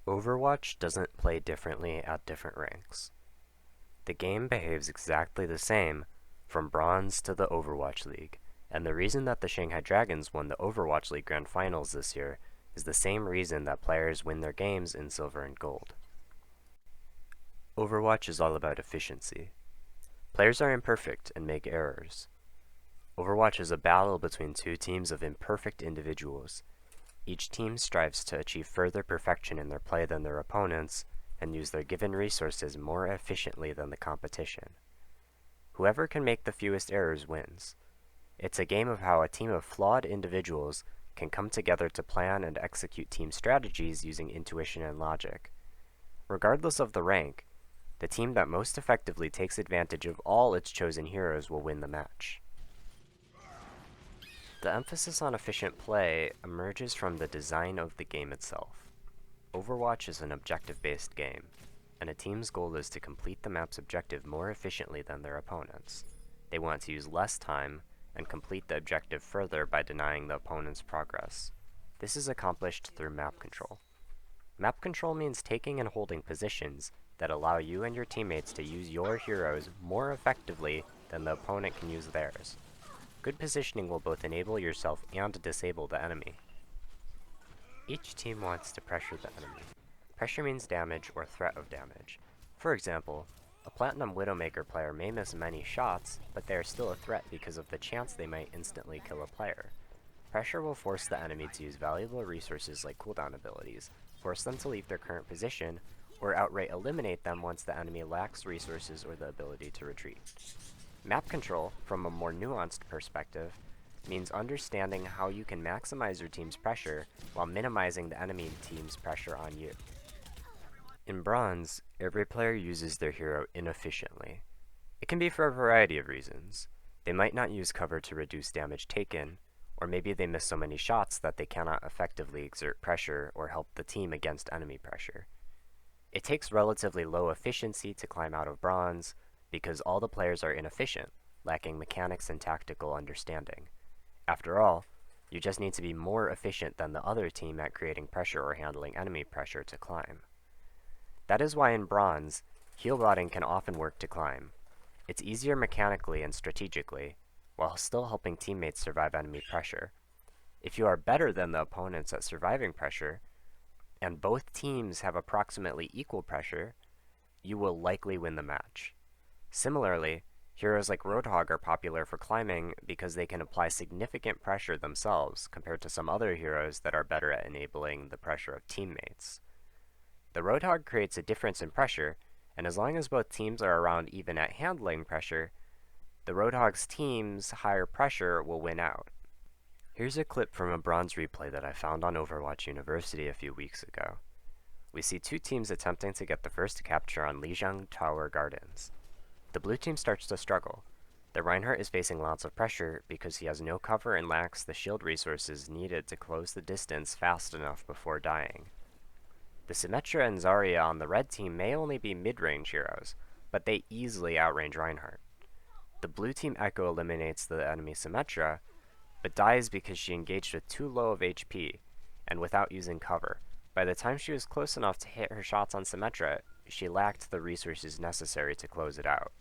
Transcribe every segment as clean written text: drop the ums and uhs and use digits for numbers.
Overwatch doesn't play differently at different ranks. The game behaves exactly the same from Bronze to the Overwatch League, and the reason that the Shanghai Dragons won the Overwatch League Grand Finals this year is the same reason that players win their games in Silver and Gold. Overwatch is all about efficiency. Players are imperfect and make errors. Overwatch is a battle between two teams of imperfect individuals. Each team strives to achieve further perfection in their play than their opponents and use their given resources more efficiently than the competition. Whoever can make the fewest errors wins. It's a game of how a team of flawed individuals can come together to plan and execute team strategies using intuition and logic. Regardless of the rank, the team that most effectively takes advantage of all its chosen heroes will win the match. The emphasis on efficient play emerges from the design of the game itself. Overwatch is an objective-based game, and a team's goal is to complete the map's objective more efficiently than their opponents. They want to use less time and complete the objective further by denying the opponent's progress. This is accomplished through map control. Map control means taking and holding positions that allow you and your teammates to use your heroes more effectively than the opponent can use theirs. Good positioning will both enable yourself and disable the enemy. Each team wants to pressure the enemy. Pressure means damage or threat of damage. For example, a Platinum Widowmaker player may miss many shots, but they are still a threat because of the chance they might instantly kill a player. Pressure will force the enemy to use valuable resources like cooldown abilities, force them to leave their current position, or outright eliminate them once the enemy lacks resources or the ability to retreat. Map control, from a more nuanced perspective, means understanding how you can maximize your team's pressure while minimizing the enemy team's pressure on you. In Bronze, every player uses their hero inefficiently. It can be for a variety of reasons. They might not use cover to reduce damage taken, or maybe they miss so many shots that they cannot effectively exert pressure or help the team against enemy pressure. It takes relatively low efficiency to climb out of Bronze, because all the players are inefficient, lacking mechanics and tactical understanding. After all, you just need to be more efficient than the other team at creating pressure or handling enemy pressure to climb. That is why in Bronze, heal botting can often work to climb. It's easier mechanically and strategically, while still helping teammates survive enemy pressure. If you are better than the opponents at surviving pressure, and both teams have approximately equal pressure, you will likely win the match. Similarly, heroes like Roadhog are popular for climbing because they can apply significant pressure themselves compared to some other heroes that are better at enabling the pressure of teammates. The Roadhog creates a difference in pressure, and as long as both teams are around even at handling pressure, the Roadhog's team's higher pressure will win out. Here's a clip from a Bronze replay that I found on Overwatch University a few weeks ago. We see two teams attempting to get the first capture on Lijiang Tower Gardens. The blue team starts to struggle. The Reinhardt is facing lots of pressure because he has no cover and lacks the shield resources needed to close the distance fast enough before dying. The Symmetra and Zarya on the red team may only be mid-range heroes, but they easily outrange Reinhardt. The blue team Echo eliminates the enemy Symmetra, but dies because she engaged with too low of HP, and without using cover. By the time she was close enough to hit her shots on Symmetra, she lacked the resources necessary to close it out.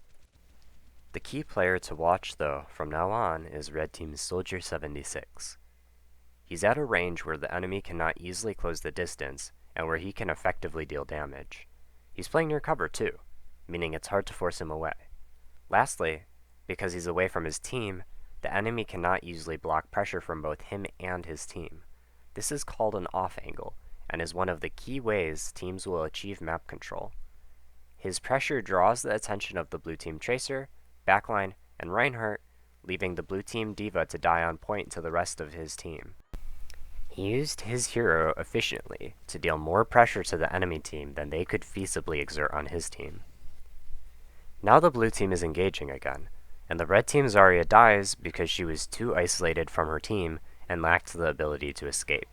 The key player to watch, though, from now on is Red Team's Soldier 76. He's at a range where the enemy cannot easily close the distance, and where he can effectively deal damage. He's playing near cover too, meaning it's hard to force him away. Lastly, because he's away from his team, the enemy cannot easily block pressure from both him and his team. This is called an off angle, and is one of the key ways teams will achieve map control. His pressure draws the attention of the blue team Tracer, backline, and Reinhardt, leaving the blue team Diva to die on point to the rest of his team. He used his hero efficiently to deal more pressure to the enemy team than they could feasibly exert on his team. Now the blue team is engaging again, and the red team Zarya dies because she was too isolated from her team and lacked the ability to escape.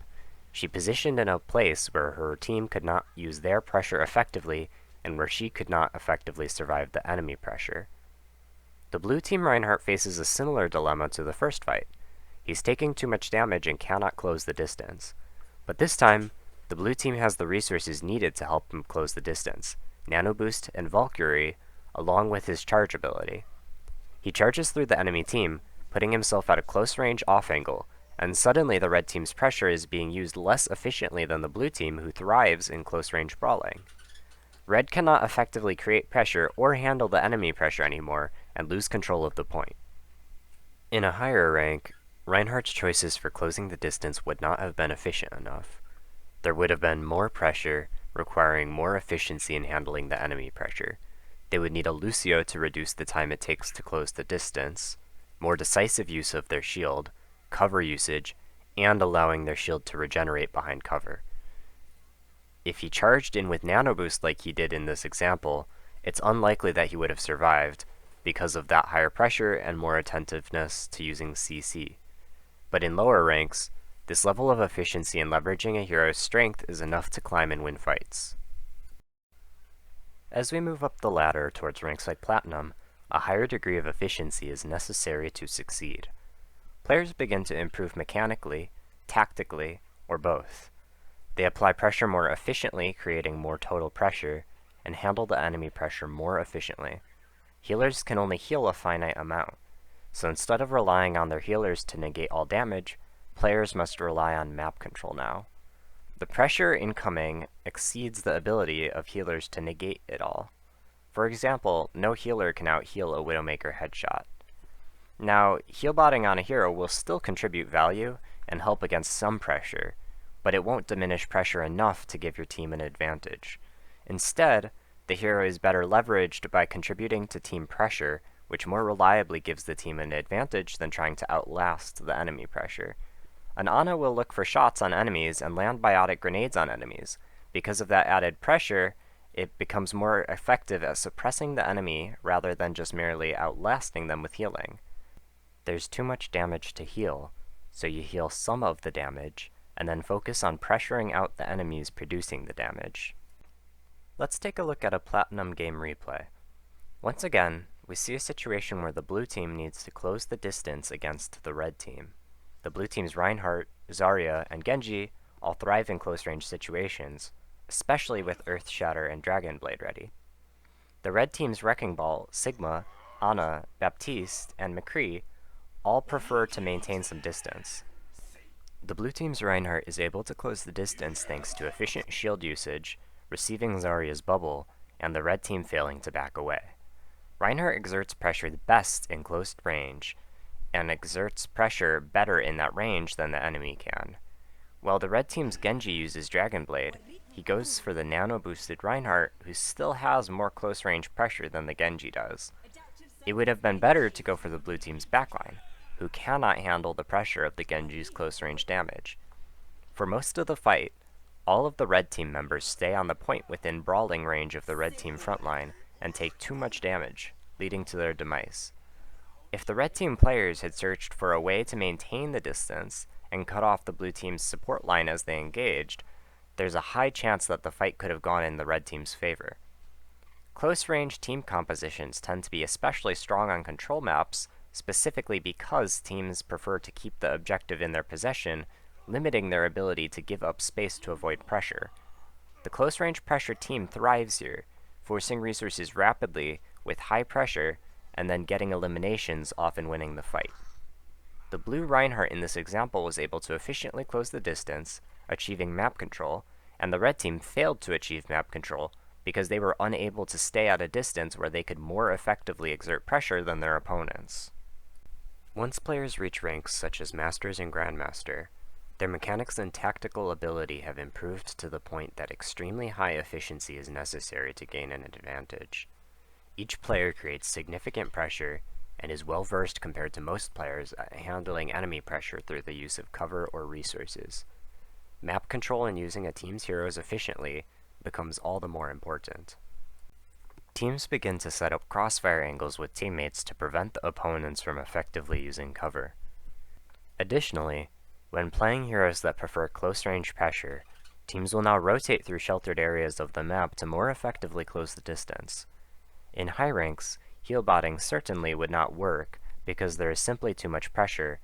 She positioned in a place where her team could not use their pressure effectively and where she could not effectively survive the enemy pressure. The blue team Reinhardt faces a similar dilemma to the first fight. He's taking too much damage and cannot close the distance. But this time, The blue team has the resources needed to help him close the distance, Nano Boost and Valkyrie, along with his charge ability. He charges through the enemy team, putting himself at a close range off angle, and suddenly the red team's pressure is being used less efficiently than the blue team, who thrives in close range brawling. Red cannot effectively create pressure or handle the enemy pressure anymore, and lose control of the point. In a higher rank, Reinhardt's choices for closing the distance would not have been efficient enough. There would have been more pressure, requiring more efficiency in handling the enemy pressure. They would need a Lucio to reduce the time it takes to close the distance, more decisive use of their shield, cover usage, and allowing their shield to regenerate behind cover. If he charged in with Nano Boost like he did in this example, it's unlikely that he would have survived because of that higher pressure and more attentiveness to using CC. But in lower ranks, this level of efficiency in leveraging a hero's strength is enough to climb and win fights. As we move up the ladder towards ranks like Platinum, a higher degree of efficiency is necessary to succeed. Players begin to improve mechanically, tactically, or both. They apply pressure more efficiently, creating more total pressure, and handle the enemy pressure more efficiently. Healers can only heal a finite amount, so instead of relying on their healers to negate all damage, players must rely on map control now. The pressure incoming exceeds the ability of healers to negate it all. For example, no healer can out-heal a Widowmaker headshot. Now, healbotting on a hero will still contribute value and help against some pressure, but it won't diminish pressure enough to give your team an advantage. Instead, the hero is better leveraged by contributing to team pressure, which more reliably gives the team an advantage than trying to outlast the enemy pressure. An Ana will look for shots on enemies and land biotic grenades on enemies. Because of that added pressure, it becomes more effective at suppressing the enemy rather than just merely outlasting them with healing. There's too much damage to heal, so you heal some of the damage, and then focus on pressuring out the enemies producing the damage. Let's take a look at a Platinum game replay. Once again, we see a situation where the blue team needs to close the distance against the red team. The blue team's Reinhardt, Zarya, and Genji all thrive in close-range situations, especially with Earth Shatter and Dragon Blade ready. The red team's Wrecking Ball, Sigma, Ana, Baptiste, and McCree all prefer to maintain some distance. The blue team's Reinhardt is able to close the distance thanks to efficient shield usage, receiving Zarya's bubble, and the red team failing to back away. Reinhardt exerts pressure the best in close range, and exerts pressure better in that range than the enemy can. While the red team's Genji uses Dragon Blade, he goes for the nano-boosted Reinhardt, who still has more close-range pressure than the Genji does. It would have been better to go for the blue team's backline, who cannot handle the pressure of the Genji's close-range damage. For most of the fight, all of the red team members stay on the point within brawling range of the red team frontline and take too much damage, leading to their demise. If the red team players had searched for a way to maintain the distance and cut off the blue team's support line as they engaged, there's a high chance that the fight could have gone in the red team's favor. Close-range team compositions tend to be especially strong on control maps, specifically because teams prefer to keep the objective in their possession, limiting their ability to give up space to avoid pressure. The close-range pressure team thrives here, forcing resources rapidly with high pressure, and then getting eliminations, often winning the fight. The blue Reinhardt in this example was able to efficiently close the distance, achieving map control, and the red team failed to achieve map control because they were unable to stay at a distance where they could more effectively exert pressure than their opponents. Once players reach ranks such as Masters and Grandmaster, their mechanics and tactical ability have improved to the point that extremely high efficiency is necessary to gain an advantage. Each player creates significant pressure and is well versed compared to most players at handling enemy pressure through the use of cover or resources. Map control and using a team's heroes efficiently becomes all the more important. Teams begin to set up crossfire angles with teammates to prevent the opponents from effectively using cover. Additionally, when playing heroes that prefer close-range pressure, teams will now rotate through sheltered areas of the map to more effectively close the distance. In high ranks, healbotting certainly would not work because there is simply too much pressure.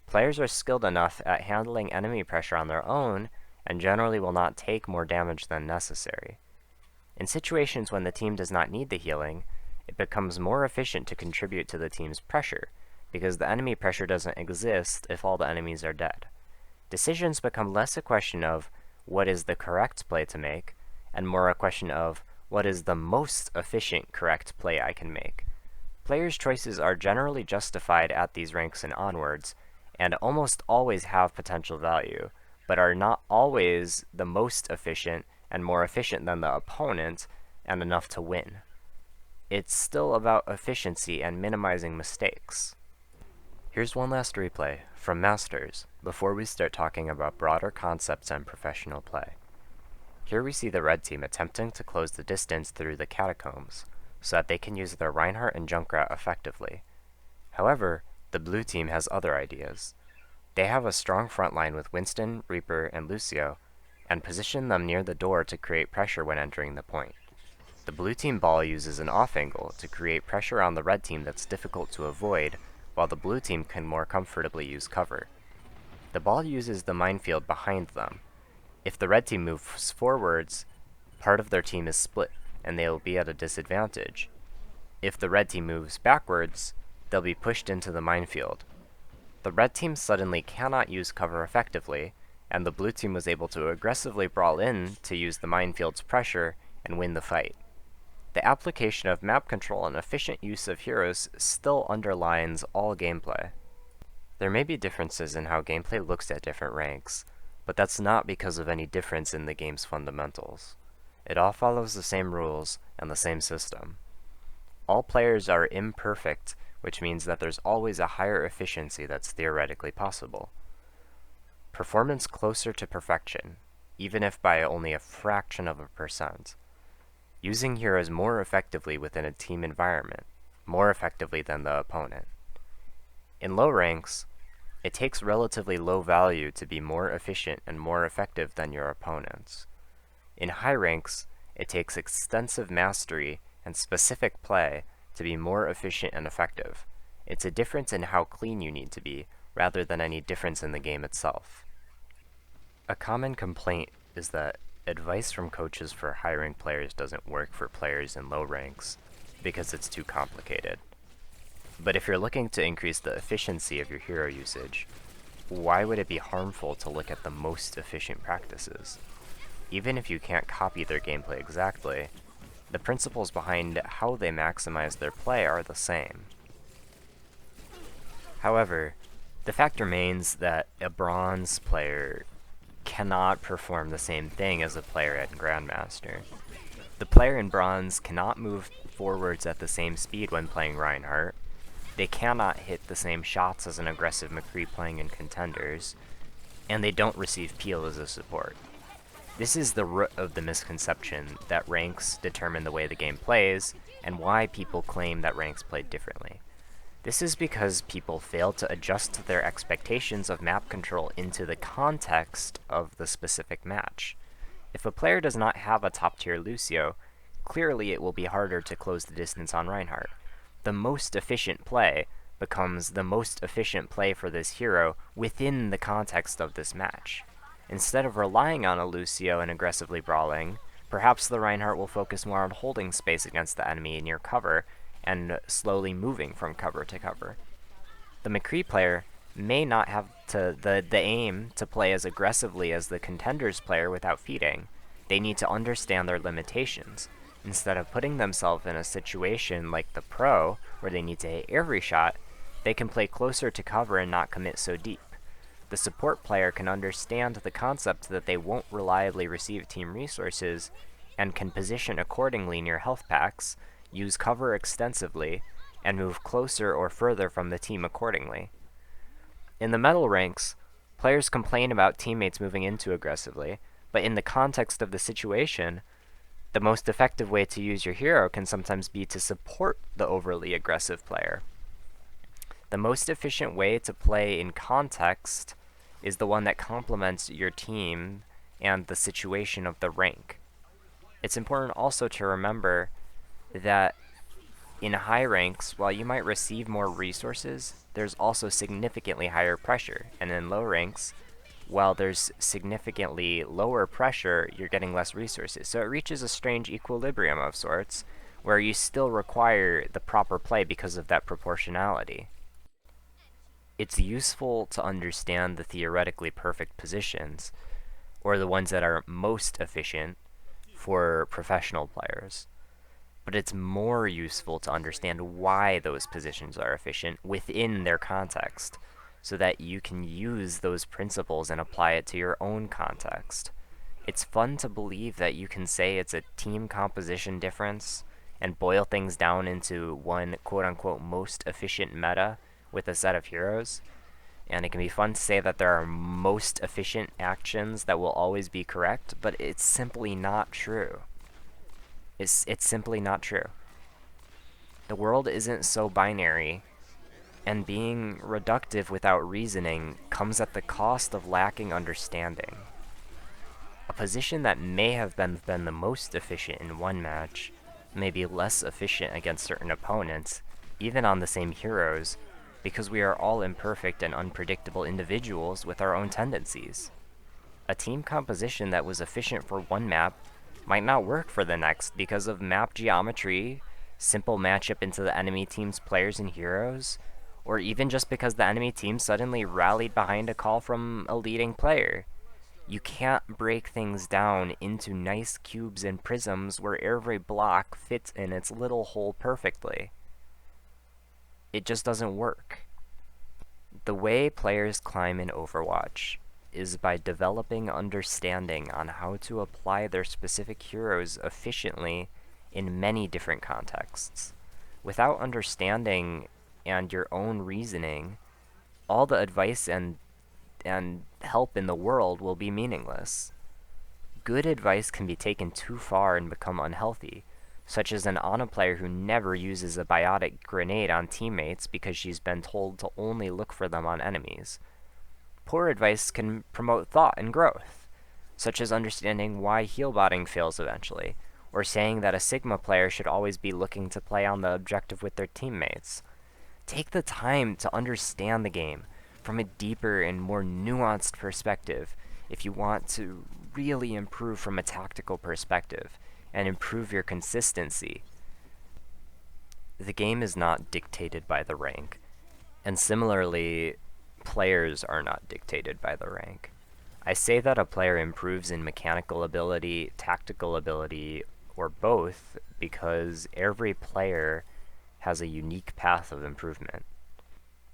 Players are skilled enough at handling enemy pressure on their own and generally will not take more damage than necessary. In situations when the team does not need the healing, it becomes more efficient to contribute to the team's pressure, because the enemy pressure doesn't exist if all the enemies are dead. Decisions become less a question of what is the correct play to make, and more a question of what is the most efficient correct play I can make. Players' choices are generally justified at these ranks and onwards, and almost always have potential value, but are not always the most efficient and more efficient than the opponent and enough to win. It's still about efficiency and minimizing mistakes. Here's one last replay from Masters before we start talking about broader concepts and professional play. Here we see the red team attempting to close the distance through the catacombs so that they can use their Reinhardt and Junkrat effectively. However, the blue team has other ideas. They have a strong front line with Winston, Reaper, and Lucio, and position them near the door to create pressure when entering the point. The blue team ball uses an off angle to create pressure on the red team that's difficult to avoid, while the blue team can more comfortably use cover. The ball uses the minefield behind them. If the red team moves forwards, part of their team is split, and they will be at a disadvantage. If the red team moves backwards, they'll be pushed into the minefield. The red team suddenly cannot use cover effectively, and the blue team was able to aggressively brawl in to use the minefield's pressure and win the fight. The application of map control and efficient use of heroes still underlines all gameplay. There may be differences in how gameplay looks at different ranks, but that's not because of any difference in the game's fundamentals. It all follows the same rules and the same system. All players are imperfect, which means that there's always a higher efficiency that's theoretically possible. Performance closer to perfection, even if by only a fraction of a percent. Using heroes more effectively within a team environment, more effectively than the opponent. In low ranks, it takes relatively low value to be more efficient and more effective than your opponents. In high ranks, it takes extensive mastery and specific play to be more efficient and effective. It's a difference in how clean you need to be, rather than any difference in the game itself. A common complaint is that advice from coaches for high-ranked players doesn't work for players in low ranks because it's too complicated. But if you're looking to increase the efficiency of your hero usage, why would it be harmful to look at the most efficient practices? Even if you can't copy their gameplay exactly, the principles behind how they maximize their play are the same. However, the fact remains that a bronze player cannot perform the same thing as a player at Grandmaster. The player in bronze cannot move forwards at the same speed when playing Reinhardt. They cannot hit the same shots as an aggressive McCree playing in Contenders, and they don't receive peel as a support. This is the root of the misconception that ranks determine the way the game plays, and why people claim that ranks play differently. This is because people fail to adjust their expectations of map control into the context of the specific match. If a player does not have a top-tier Lucio, clearly it will be harder to close the distance on Reinhardt. The most efficient play becomes the most efficient play for this hero within the context of this match. Instead of relying on a Lucio and aggressively brawling, perhaps the Reinhardt will focus more on holding space against the enemy near cover, and slowly moving from cover to cover. The McCree player may not have the aim to play as aggressively as the Contenders player without feeding. They need to understand their limitations. Instead of putting themselves in a situation like the Pro, where they need to hit every shot, they can play closer to cover and not commit so deep. The support player can understand the concept that they won't reliably receive team resources, and can position accordingly near health packs, use cover extensively, and move closer or further from the team accordingly. In the metal ranks, players complain about teammates moving in too aggressively, but in the context of the situation, the most effective way to use your hero can sometimes be to support the overly aggressive player. The most efficient way to play in context is the one that complements your team and the situation of the rank. It's important also to remember that in high ranks, while you might receive more resources, there's also significantly higher pressure, and in low ranks, while there's significantly lower pressure, you're getting less resources. So it reaches a strange equilibrium of sorts, where you still require the proper play because of that proportionality. It's useful to understand the theoretically perfect positions, or the ones that are most efficient for professional players. But it's more useful to understand why those positions are efficient within their context, so that you can use those principles and apply it to your own context. It's fun to believe that you can say it's a team composition difference and boil things down into one quote-unquote most efficient meta with a set of heroes. And it can be fun to say that there are most efficient actions that will always be correct, but it's simply not true. It's simply not true. The world isn't so binary, and being reductive without reasoning comes at the cost of lacking understanding. A position that may have been the most efficient in one match may be less efficient against certain opponents, even on the same heroes, because we are all imperfect and unpredictable individuals with our own tendencies. A team composition that was efficient for one map might not work for the next because of map geometry, simple matchup into the enemy team's players and heroes, or even just because the enemy team suddenly rallied behind a call from a leading player. You can't break things down into nice cubes and prisms where every block fits in its little hole perfectly. It just doesn't work. The way players climb in Overwatch is by developing understanding on how to apply their specific heroes efficiently in many different contexts. Without understanding and your own reasoning, all the advice and help in the world will be meaningless. Good advice can be taken too far and become unhealthy, such as an Ana player who never uses a biotic grenade on teammates because she's been told to only look for them on enemies. Poor advice can promote thought and growth, such as understanding why healbotting fails eventually, or saying that a Sigma player should always be looking to play on the objective with their teammates. Take the time to understand the game from a deeper and more nuanced perspective if you want to really improve from a tactical perspective and improve your consistency. The game is not dictated by the rank, and similarly, players are not dictated by the rank. I say that a player improves in mechanical ability, tactical ability, or both because every player has a unique path of improvement.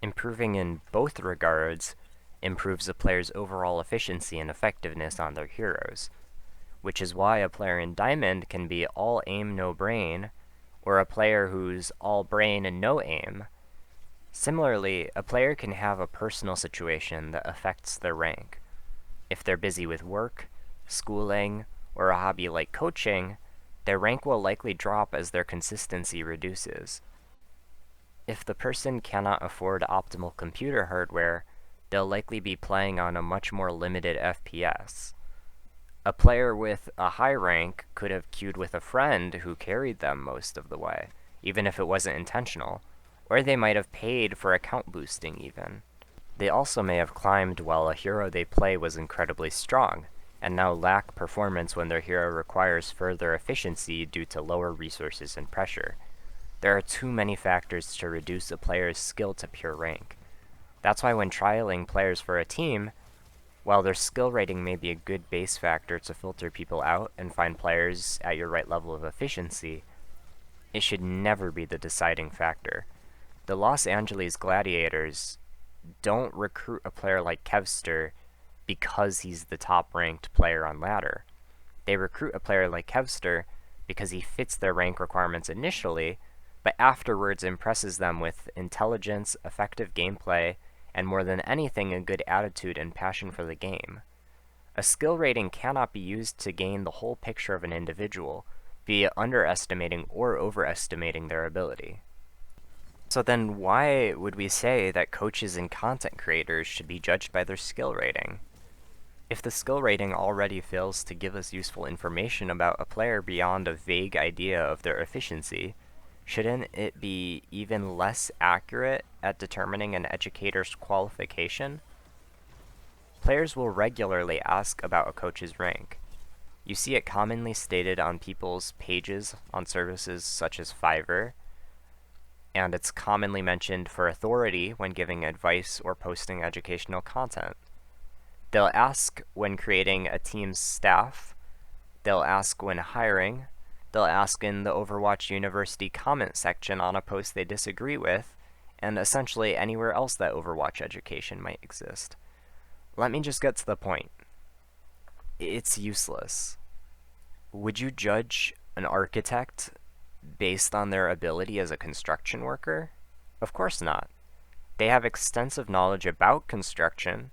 Improving in both regards improves a player's overall efficiency and effectiveness on their heroes, which is why a player in Diamond can be all aim, no brain, or a player who's all brain and no aim. Similarly, a player can have a personal situation that affects their rank. If they're busy with work, schooling, or a hobby like coaching, their rank will likely drop as their consistency reduces. If the person cannot afford optimal computer hardware, they'll likely be playing on a much more limited FPS. A player with a high rank could have queued with a friend who carried them most of the way, even if it wasn't intentional, or they might have paid for account boosting even. They also may have climbed while a hero they play was incredibly strong, and now lack performance when their hero requires further efficiency due to lower resources and pressure. There are too many factors to reduce a player's skill to pure rank. That's why when trialing players for a team, while their skill rating may be a good base factor to filter people out and find players at your right level of efficiency, it should never be the deciding factor. The Los Angeles Gladiators don't recruit a player like Kevster because he's the top-ranked player on ladder. They recruit a player like Kevster because he fits their rank requirements initially, but afterwards impresses them with intelligence, effective gameplay, and more than anything, a good attitude and passion for the game. A skill rating cannot be used to gain the whole picture of an individual, be it underestimating or overestimating their ability. So then why would we say that coaches and content creators should be judged by their skill rating? If the skill rating already fails to give us useful information about a player beyond a vague idea of their efficiency, shouldn't it be even less accurate at determining an educator's qualification? Players will regularly ask about a coach's rank. You see it commonly stated on people's pages on services such as Fiverr, and it's commonly mentioned for authority when giving advice or posting educational content. They'll ask when creating a team's staff, they'll ask when hiring, they'll ask in the Overwatch University comment section on a post they disagree with, and essentially anywhere else that Overwatch education might exist. Let me just get to the point. It's useless. Would you judge an architect based on their ability as a construction worker? Of course not. They have extensive knowledge about construction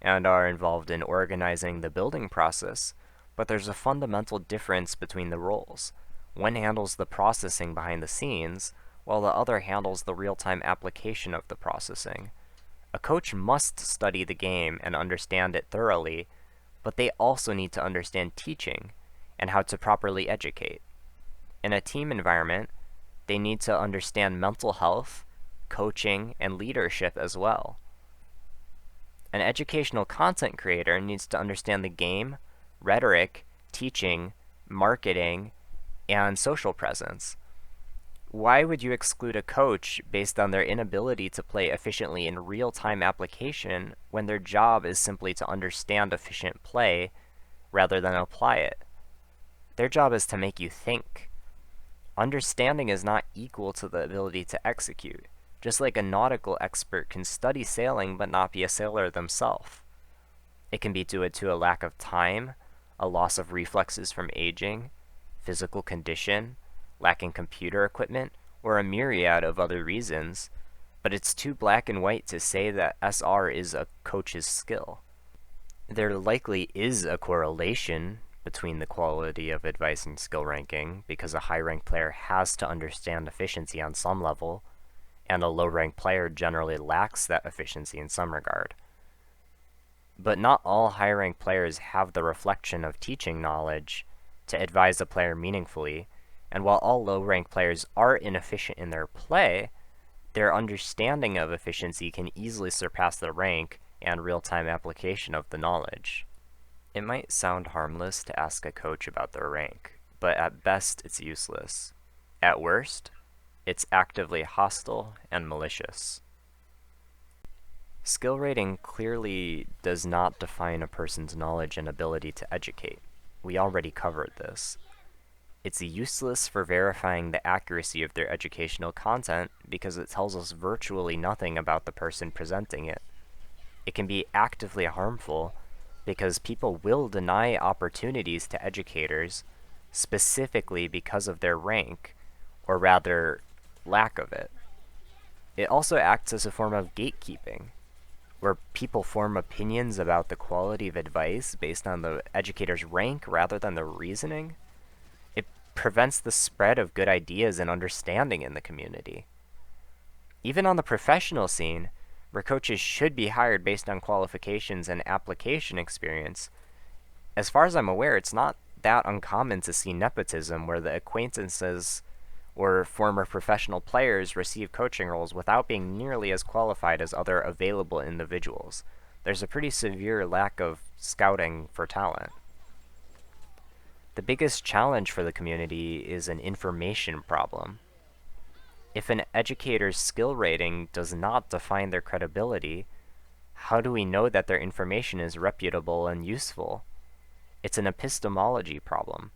and are involved in organizing the building process, but there's a fundamental difference between the roles. One handles the processing behind the scenes, while the other handles the real-time application of the processing. A coach must study the game and understand it thoroughly, but they also need to understand teaching and how to properly educate. In a team environment, they need to understand mental health, coaching, and leadership as well. An educational content creator needs to understand the game, rhetoric, teaching, marketing, and social presence. Why would you exclude a coach based on their inability to play efficiently in real-time application when their job is simply to understand efficient play rather than apply it? Their job is to make you think. Understanding is not equal to the ability to execute, just like a nautical expert can study sailing but not be a sailor themselves. It can be due to a lack of time, a loss of reflexes from aging, physical condition, lacking computer equipment, or a myriad of other reasons, but it's too black and white to say that SR is a coach's skill. There likely is a correlation between the quality of advice and skill ranking, because a high-ranked player has to understand efficiency on some level, and a low-ranked player generally lacks that efficiency in some regard. But not all high-ranked players have the reflection of teaching knowledge to advise a player meaningfully, and while all low-ranked players are inefficient in their play, their understanding of efficiency can easily surpass the rank and real-time application of the knowledge. It might sound harmless to ask a coach about their rank, but at best it's useless. At worst, it's actively hostile and malicious. Skill rating clearly does not define a person's knowledge and ability to educate. We already covered this. It's useless for verifying the accuracy of their educational content because it tells us virtually nothing about the person presenting it. It can be actively harmful because people will deny opportunities to educators specifically because of their rank, or rather, lack of it. It also acts as a form of gatekeeping, where people form opinions about the quality of advice based on the educator's rank rather than the reasoning. It prevents the spread of good ideas and understanding in the community. Even on the professional scene, where coaches should be hired based on qualifications and application experience, as far as I'm aware, it's not that uncommon to see nepotism where the acquaintances or former professional players receive coaching roles without being nearly as qualified as other available individuals. There's a pretty severe lack of scouting for talent. The biggest challenge for the community is an information problem. If an educator's skill rating does not define their credibility, how do we know that their information is reputable and useful? It's an epistemology problem.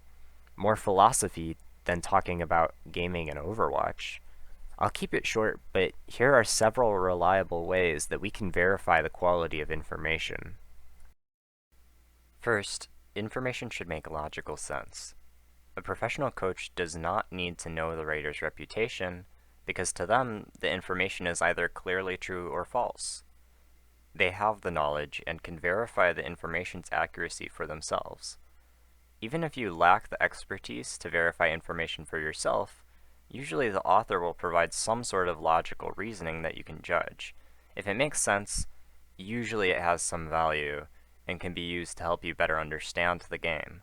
More philosophy than talking about gaming and Overwatch. I'll keep it short, but here are several reliable ways that we can verify the quality of information. First, information should make logical sense. A professional coach does not need to know the writer's reputation, because to them, the information is either clearly true or false. They have the knowledge and can verify the information's accuracy for themselves. Even if you lack the expertise to verify information for yourself, usually the author will provide some sort of logical reasoning that you can judge. If it makes sense, usually it has some value and can be used to help you better understand the game.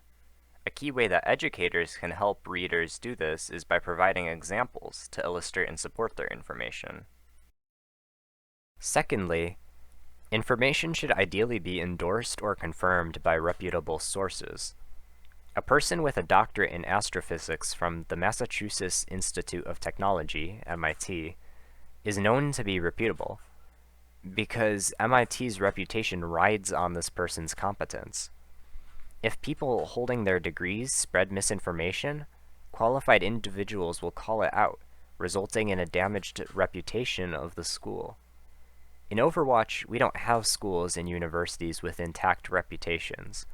A key way that educators can help readers do this is by providing examples to illustrate and support their information. Secondly, Information should ideally be endorsed or confirmed by reputable sources. A person with a doctorate in astrophysics from the Massachusetts Institute of Technology, MIT, is known to be reputable because MIT's reputation rides on this person's competence. If people holding their degrees spread misinformation, qualified individuals will call it out, resulting in a damaged reputation of the school. In Overwatch, we don't have schools and universities with intact reputations.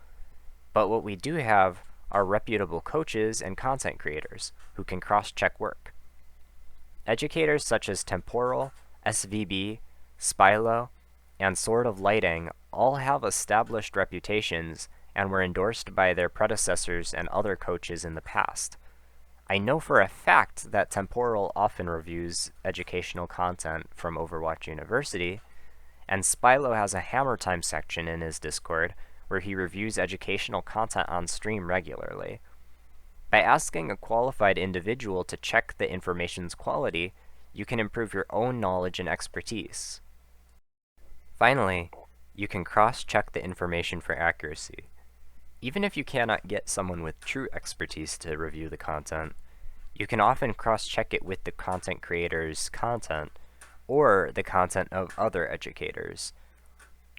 But what we do have are reputable coaches and content creators who can cross-check work. Educators such as Temporal, SVB, Spilo, and Sword of Lighting all have established reputations and were endorsed by their predecessors and other coaches in the past. I know for a fact that Temporal often reviews educational content from Overwatch University, and Spilo has a Hammer Time section in his Discord where he reviews educational content on stream regularly. By asking a qualified individual to check the information's quality, you can improve your own knowledge and expertise. Finally, you can cross-check the information for accuracy. Even if you cannot get someone with true expertise to review the content, you can often cross-check it with the content creator's content or the content of other educators.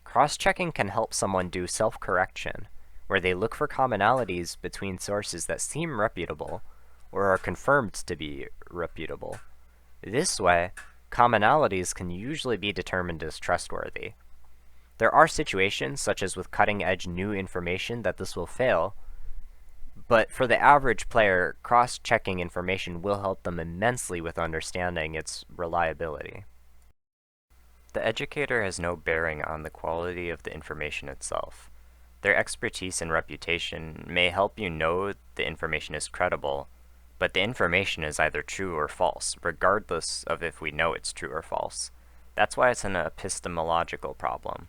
Cross-checking can help someone do self-correction, where they look for commonalities between sources that seem reputable or are confirmed to be reputable. This way, commonalities can usually be determined as trustworthy. There are situations, such as with cutting-edge new information, that this will fail, but for the average player, cross-checking information will help them immensely with understanding its reliability. The educator has no bearing on the quality of the information itself. Their expertise and reputation may help you know the information is credible, but the information is either true or false, regardless of if we know it's true or false. That's why it's an epistemological problem.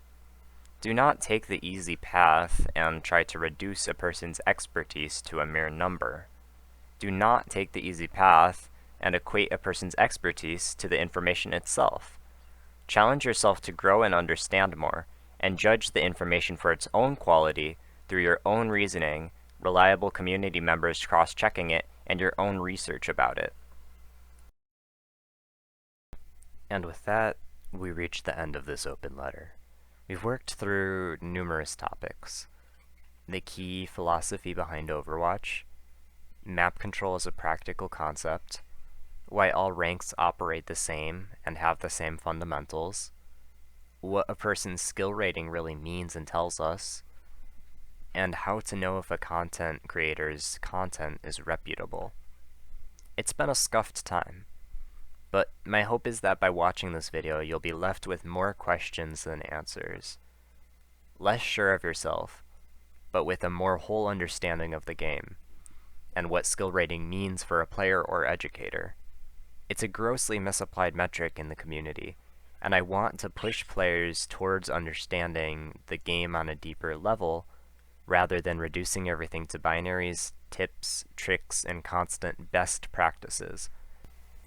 Do not take the easy path and try to reduce a person's expertise to a mere number. Do not take the easy path and equate a person's expertise to the information itself. Challenge yourself to grow and understand more, and judge the information for its own quality through your own reasoning, reliable community members cross-checking it, and your own research about it. And with that, we reach the end of this open letter. We've worked through numerous topics. The key philosophy behind Overwatch, map control as a practical concept, why all ranks operate the same and have the same fundamentals, what a person's skill rating really means and tells us, and how to know if a content creator's content is reputable. It's been a scuffed time, but my hope is that by watching this video you'll be left with more questions than answers, less sure of yourself, but with a more whole understanding of the game, and what skill rating means for a player or educator. It's a grossly misapplied metric in the community, and I want to push players towards understanding the game on a deeper level, rather than reducing everything to binaries, tips, tricks, and constant best practices.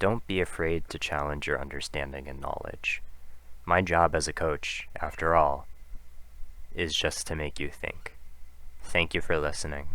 Don't be afraid to challenge your understanding and knowledge. My job as a coach, after all, is just to make you think. Thank you for listening.